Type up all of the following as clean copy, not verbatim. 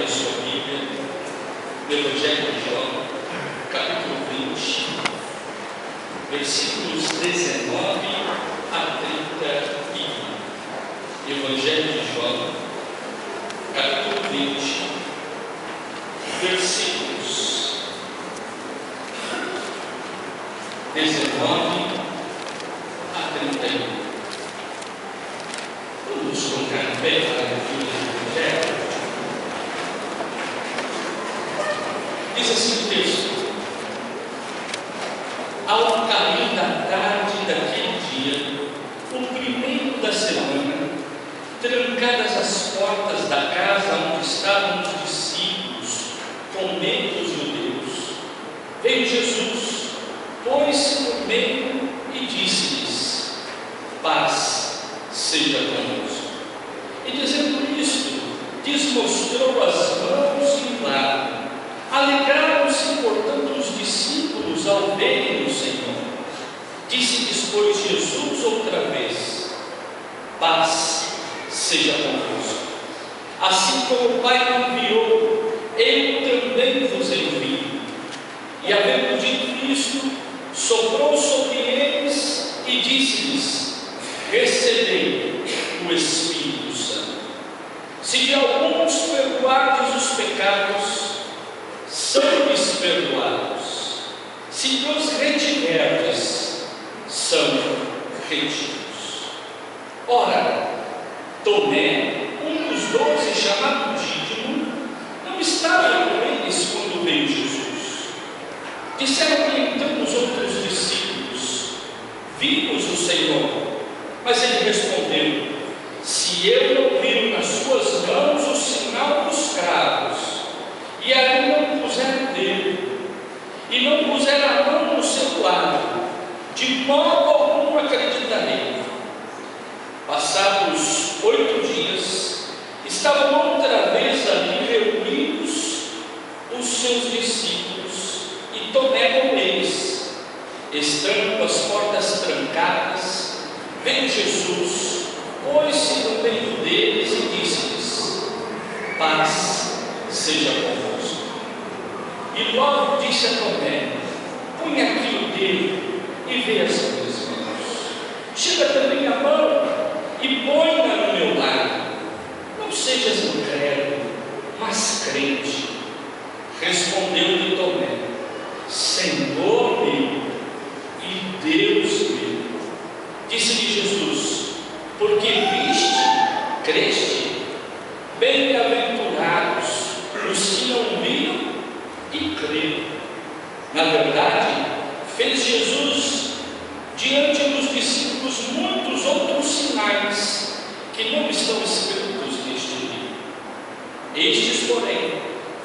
sua Bíblia, no Evangelho de João, capítulo 20, versículos 19 a 31. Evangelho de João, capítulo 20, versículos 19 a 31. Vamos colocar em pé para a leitura do Evangelho. Diz assim o texto: ao cair da tarde daquele dia, o primeiro da semana, trancadas as portas da casa onde estavam os discípulos, com medo dos judeus, veio Jesus, pôs-se no meio e disse-lhes: paz seja convosco. E dizendo isto, desmostrou as mãos e o lado. Alegraram-se, portanto, os discípulos ao verem o Senhor. Disse-lhes, pois, Jesus outra vez: paz seja convosco. Assim como o Pai me enviou, eu também vos envio. E havendo dito isto, soprou sobre eles e disse-lhes: recebei o Espírito Santo. Se de alguns perdoardes os pecados, são-lhes perdoados. Se os retiverdes, são retidos. Ora, Tomé, um dos 12, chamado Dídimo, não estava com eles quando veio Jesus. Disseram-lhe então os outros discípulos: vimos o Senhor. Mas ele respondeu: se eu não vir nas suas mãos o sinal dos cravos, e ali não puser o dedo, e não puser a mão no seu lado, de modo algum acreditarei. Passados 8 dias, estavam outra vez ali reunidos os seus discípulos, e Tomé com eles. Estando as portas trancadas, veio Jesus, pôs-se no meio deles e disse-lhes: paz seja convosco. E logo disse a Tomé: põe aqui o dedo e vê as minhas mãos. Chega também a mão e põe-na no meu lado. Não sejas incrédulo, mas crente. Respondeu-lhe Tomé: Senhor meu e Deus meu. Disse-lhe Jesus: porque viste, creste? Bem-aventurados os que não viram e creram. Na verdade, fez Jesus diante dos discípulos muitos outros sinais que não estão escritos neste livro. Estes, porém,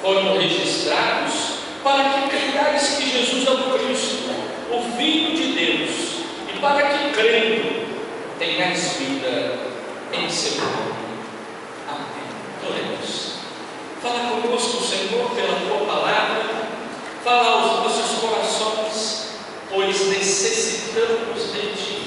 foram registrados para que creiais que Jesus é o Cristo, o Filho de Deus, e para que, crendo, tenhais vida em seu nome. Amém. Oremos. Fala conosco, Senhor, pela Tua palavra. Fala aos nossos corações, pois necessitamos de Ti.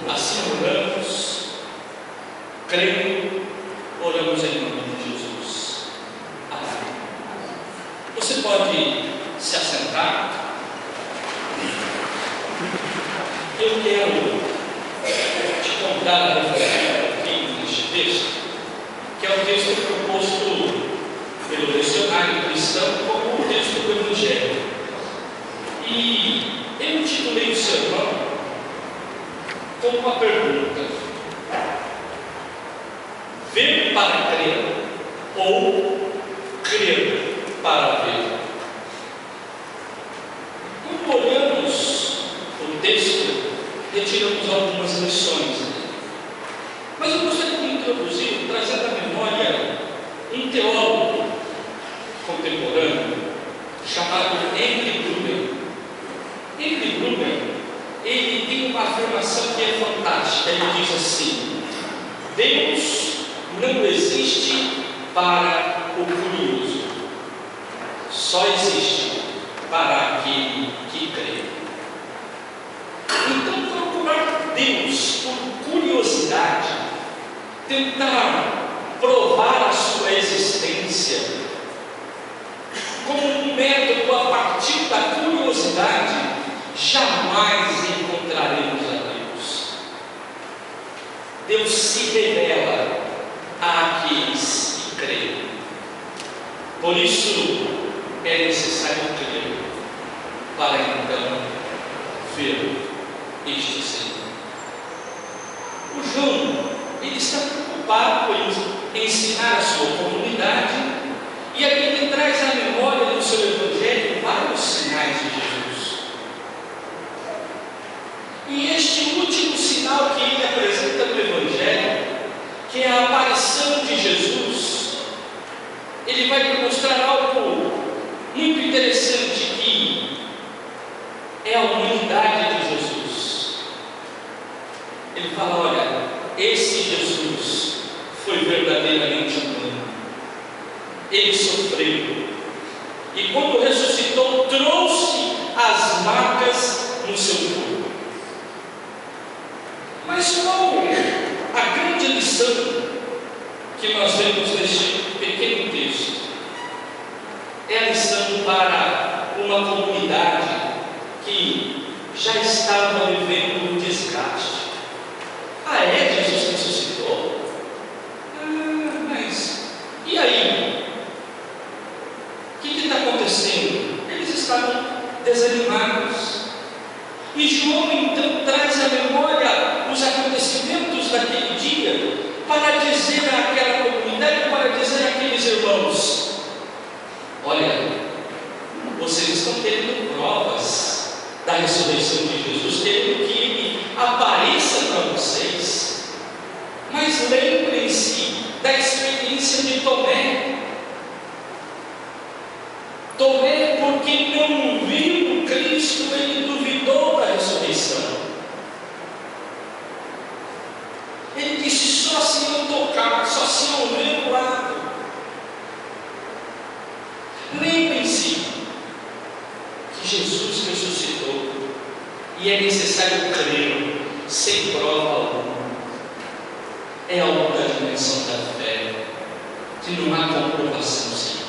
Assim oramos, crendo, oramos em nome de Jesus. Amém. Você pode se assentar. Eu quero te contar a referência aqui neste texto, que é o texto proposto pelo lecionário cristão como o texto do Evangelho. E eu intitulei o sermão com uma pergunta: ver para crer ou crer para ver? Quando olhamos o texto, retiramos algumas lições. Mas eu gostaria de introduzir, trazendo à memória, um teólogo contemporâneo chamado Henry Gruber. Henry Gruber, ele tem uma afirmação que é fantástica. Ele diz assim: Deus não existe para o curioso, só existe para aquele que crê. Então, procurar Deus por curiosidade, tentar provar a sua existência, jamais encontraremos a Deus. Deus se revela àqueles que creem. Por isso é necessário crer para então ver este Senhor. O João, ele está preocupado em ensinar a sua comunidade, e aqui ele traz à memória do seu evangelho vários sinais de Jesus. E este último sinal que ele apresenta no evangelho, que é a aparição de Jesus, ele vai demonstrar algo muito interessante, que é a humanidade de Jesus. Ele fala: olha, esse Jesus foi verdadeiramente humano. Ele sofreu, e quando ressuscitou, trouxe as marcas no seu corpo. Mas qual a grande lição que nós vemos neste pequeno texto? É a lição para uma comunidade que já estava vivendo um desgaste. Ah, é? Jesus ressuscitou? Mas e aí? O que está acontecendo? Eles estavam desanimados. E João então traz à memória os acontecimentos daquele dia, para dizer àquela comunidade, para dizer àqueles irmãos: olha, vocês estão tendo provas da ressurreição de Jesus, querendo que Ele apareça para vocês, mas lembrem-se da experiência de Tomé. Tomé, porque não viu Cristo, ele duvidou da ressurreição. Ele disse: só se eu tocar, só se eu ver o lado. Lembrem-se que Jesus ressuscitou, e é necessário crer sem prova alguma. É algo da dimensão da fé, que não há comprovação científica.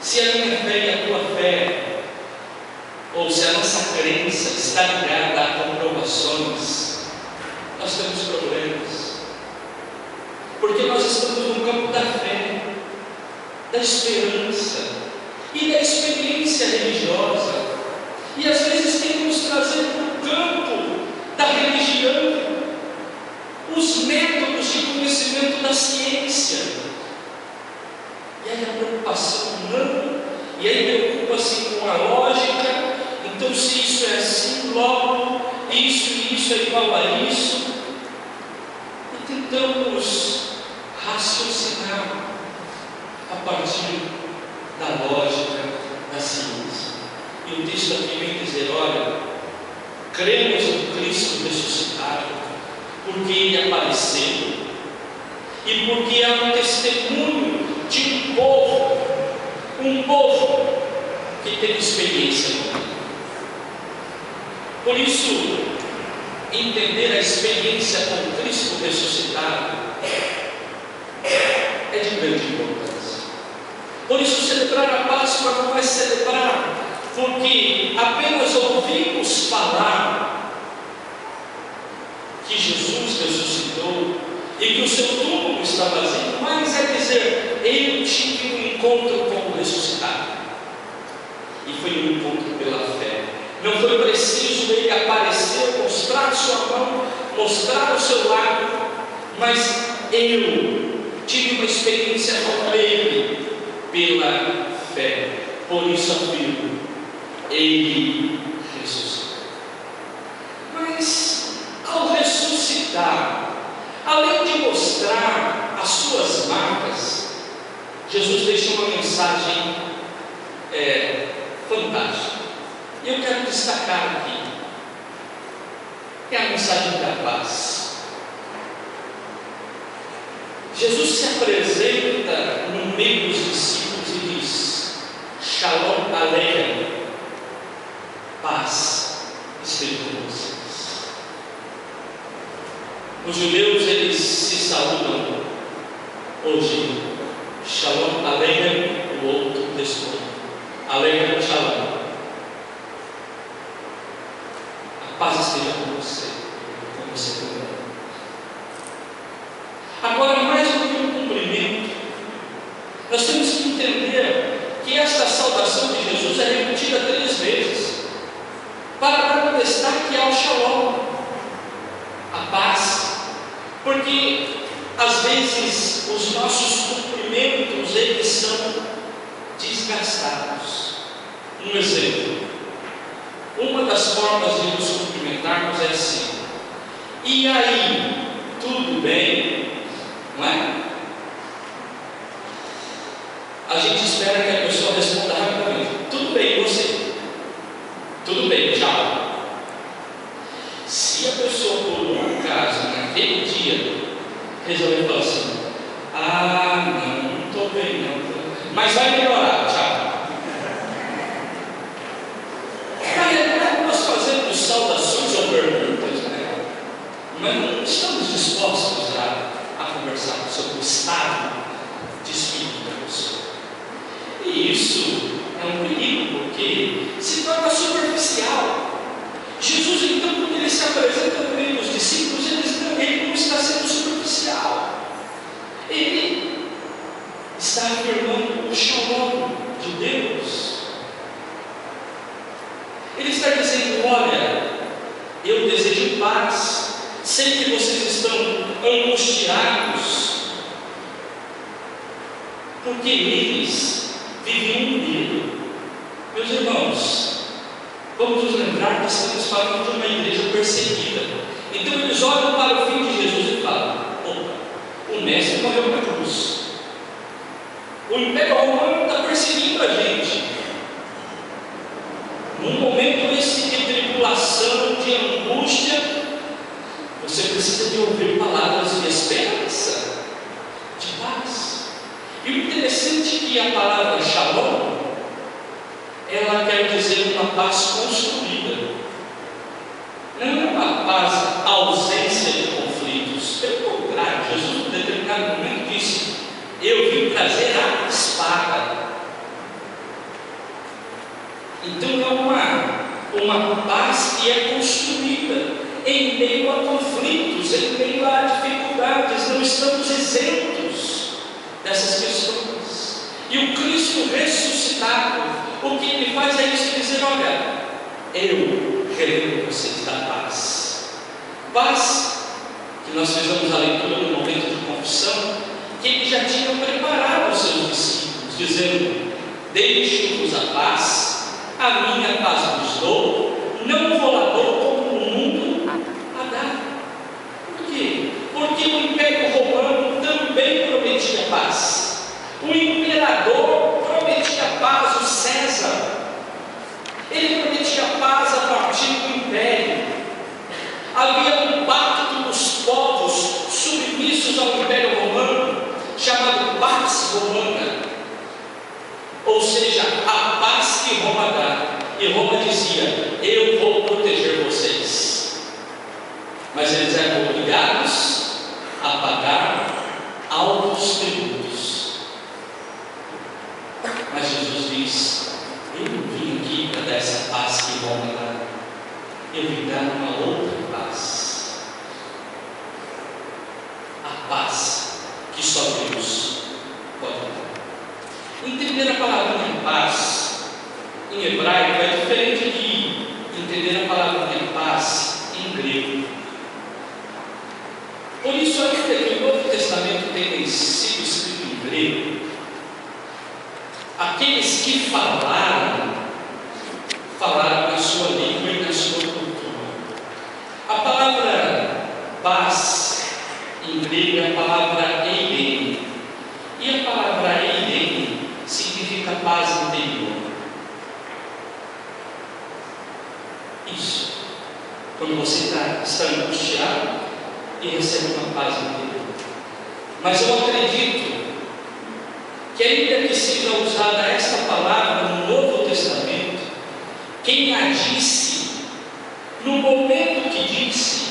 Se a minha fé e a tua fé, ou se a nossa crença está ligada a comprovações, nós temos problemas, porque nós estamos no campo da fé, da esperança e da experiência religiosa, e às vezes queremos trazer para o campo da religião os métodos de conhecimento da ciência. E aí a preocupação não, e aí preocupa-se com a lógica. Então, se isso é assim, logo isso e isso é igual a isso, e tentamos raciocinar a partir da lógica da ciência. E o texto aqui vem dizer: olha, cremos no Cristo ressuscitado, porque Ele apareceu, e porque é um testemunho de um povo que teve experiência com Ele. Por isso, entender a experiência com Cristo ressuscitado é de grande importância. Por isso, celebrar a Páscoa não é celebrar porque apenas ouvimos falar que Jesus ressuscitou e que o seu túmulo está vazio, mas é dizer: eu tive um encontro com o ressuscitado, e foi um encontro pela fé. Não foi preciso ele aparecer, mostrar sua mão, mostrar o seu lado, mas eu tive uma experiência com ele pela fé. Por isso afirmo: ele ressuscitou. Mas ao ressuscitar, além de mostrar as suas marcas, Jesus deixa uma mensagem fantástica. E eu quero destacar aqui: é a mensagem da paz. Jesus se apresenta no meio dos discípulos e diz: Shalom Aleichem, paz esteja com vocês. Os judeus, eles se saúdam hoje, Shalom Aleichem, o outro responde: Aleichem Shalom. Nós temos que entender que esta saudação de Jesus é repetida 3 vezes, para dar um destaque ao Shalom, a paz, porque às vezes os nossos cumprimentos eles são desgastados. Um exemplo, uma das formas de nos cumprimentarmos é assim: e aí, tudo bem? Não é? A gente espera que a pessoa responda rapidamente: tudo bem, e você? Tudo bem, tchau. Se a pessoa, por um acaso, naquele dia, resolver falar assim: não estou bem não, mas vai melhorar, tchau. Nós fazemos saudações ou perguntas, né? Mas não estamos dispostos a conversar sobre o estado de espírito da pessoa. E isso é um perigo, porque se torna superficial. Jesus, então, quando ele se apresenta no meio dos discípulos, ele não está sendo superficial. Ele está afirmando o Shalom de Deus. Ele está dizendo: olha, eu desejo paz. Sei que vocês estão angustiados, porque eles viviam um medo. Meus irmãos, vamos nos lembrar que estamos falando de uma igreja perseguida. Então eles olham para o fim de Jesus e falam: opa, o mestre morreu na cruz, o Império Romano está perseguindo a gente. Num momento esse de tribulação, de angústia, você precisa de ouvir palavras de esperança, de paz. E o interessante é que a palavra Shalom, ela quer dizer uma paz construída. Não é uma paz ausência de conflitos. Pelo contrário, Jesus, em determinado momento, disse: eu vim trazer a espada. Então é uma paz que é construída em meio a conflitos, em meio a dificuldades. Não estamos isentos dessas questões. E o Cristo ressuscitado, o que ele faz é isso: dizer: olha, eu quero que vocês da paz. Paz, que nós fizemos a leitura no momento de confissão, que ele já tinha preparado os seus discípulos, dizendo: deixo-vos a paz, a minha paz vos dou, não vou lá dou como o mundo a dá. Por quê? Porque o Império Romano também prometia paz. O imperador prometia paz, o César. Ele prometia paz a partir do império. Havia um pacto dos povos submissos ao Império Romano, chamado Pax Romana, ou seja, a paz que Roma dá. E Roma dizia: eu vou proteger vocês. Mas eles eram obrigados a pagar altos tributos. Mas Jesus diz: eu não vim aqui para dar essa paz que Roma dá, eu vim dar uma outra paz, a paz que só Deus pode dar. Entender a palavra paz em hebraico é diferente de entender a palavra paz em grego. Por isso, ainda que o Novo Testamento tenha sido escrito em grego, aqueles que falaram na sua língua e na sua cultura. A palavra paz em grego é a palavra eirene, e a palavra eirene significa paz interior. Isso, quando você está angustiado e recebe uma paz interior. Mas eu acredito que ainda que seja usada esta palavra no Novo Testamento, quem a disse, no momento que disse,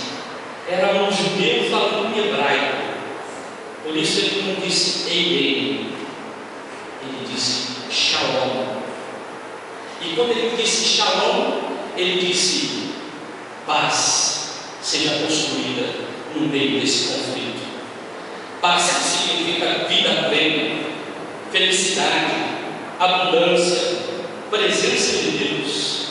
era um judeu falando em hebraico. Por isso ele não disse eirene, ele disse Shalom. E quando ele disse Shalom, ele disse: paz seja construída no meio desse conflito. Paz significa vida plena, felicidade, abundância, presença de Deus.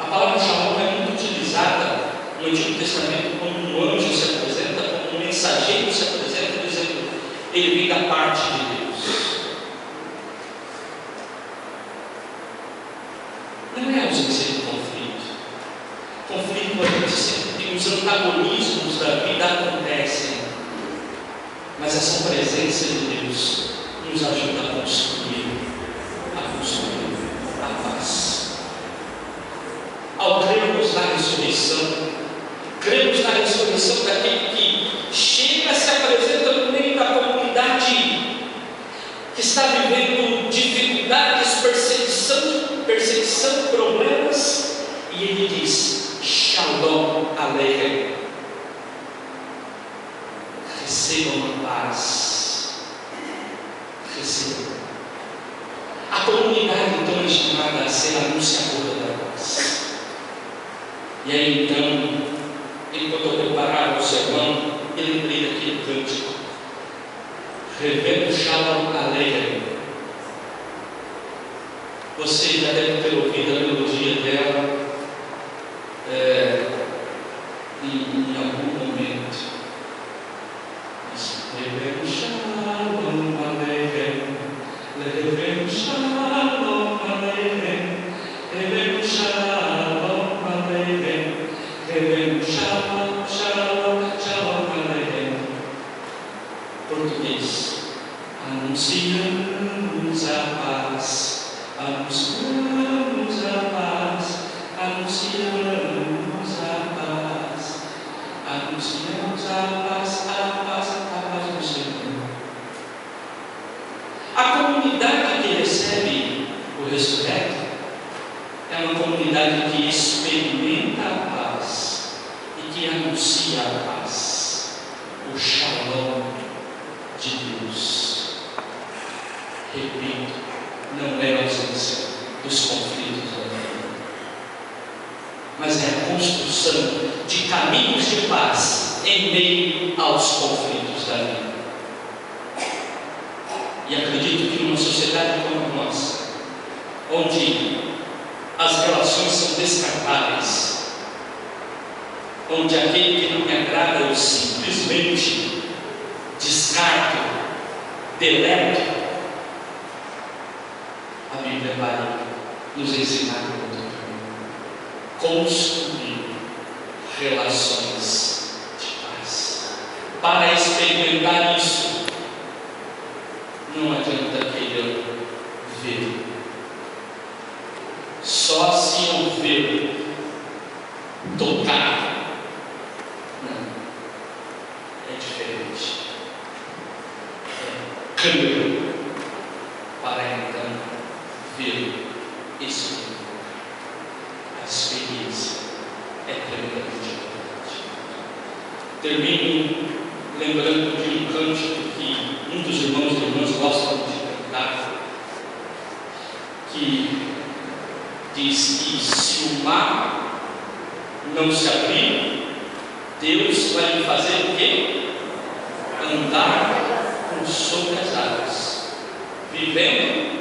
A palavra Shalom é muito utilizada no Antigo Testamento quando um anjo se apresenta, quando um mensageiro se apresenta, dizendo: ele vem da parte de Deus. Não é ausência de conflito. Conflito, a gente sempre tem, os antagonismos da vida acontecem, mas essa presença de Deus nos ajuda a construir a paz. Ao crermos na ressurreição, cremos na ressurreição daquele que chega, se apresenta no meio da comunidade que está vivendo dificuldades, perseguição, problemas, e ele diz: Shalom Aleichem, recebam a paz, recebam. A comunidade então é chamada a ser anunciadora da paz. E aí então, enquanto eu preparava o sermão, eu lembrei daquele cântico: Revendo Shalom Aleichem. Você já deve ter ouvido a melodia dela em algum momento. Revendo Shalom Aleichem, Revendo Shalom Aleichem, Revendo Shalom Aleichem, Revendo Shalom, Shalom, Shalom Aleichem. Português: anunciamos a paz. Anunciamos a paz, anunciamos a paz, anunciamos a paz, a paz do Senhor. A comunidade que recebe o ressurreto é uma comunidade que experimenta a paz e que anuncia a paz, o Shalom de Deus. Repito, não é a ausência dos conflitos da vida, mas é a construção de caminhos de paz em meio aos conflitos da vida. E acredito que numa sociedade como a nossa, onde as relações são descartáveis, onde aquele que não me agrada eu simplesmente descarto, deleto, a Bíblia vai nos ensinar como construir relações de paz. Para experimentar isso, não adianta querer ver. Só se eu ver, tocar, não, é diferente. É crer para então ver isso. A experiência é tremendamente importante. Termino lembrando de um cântico que muitos irmãos e irmãs gostam de cantar, que diz que se o mar não se abrir, Deus vai me fazer o quê? Andar sobre as águas, vivendo,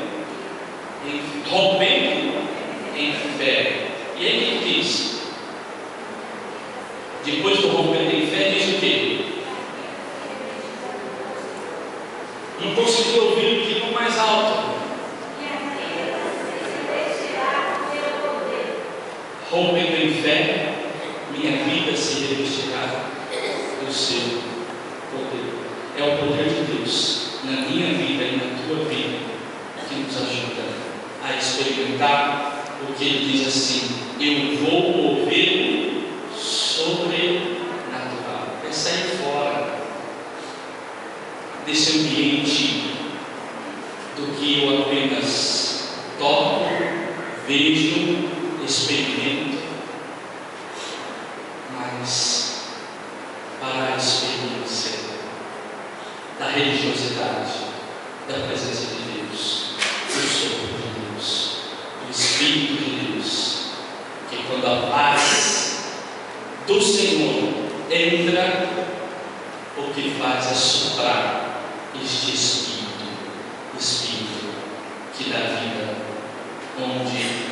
rompendo em fé. E aí ele diz, depois do rompendo em fé, diz o quê? Não consegui ouvir o que mais alto. Rompendo em fé, minha vida se revestirá do seu poder. É o poder de Deus na minha vida e na tua vida que nos ajuda a experimentar o que ele diz assim: eu vou mover sobrenatural. É sair fora desse ambiente do que eu apenas toco, vejo, experimento, mas para a experiência da religiosidade, da presença de Deus, do sopro de Deus, do Espírito de Deus, que quando a paz do Senhor entra, o que faz é soprar este Espírito que dá vida, onde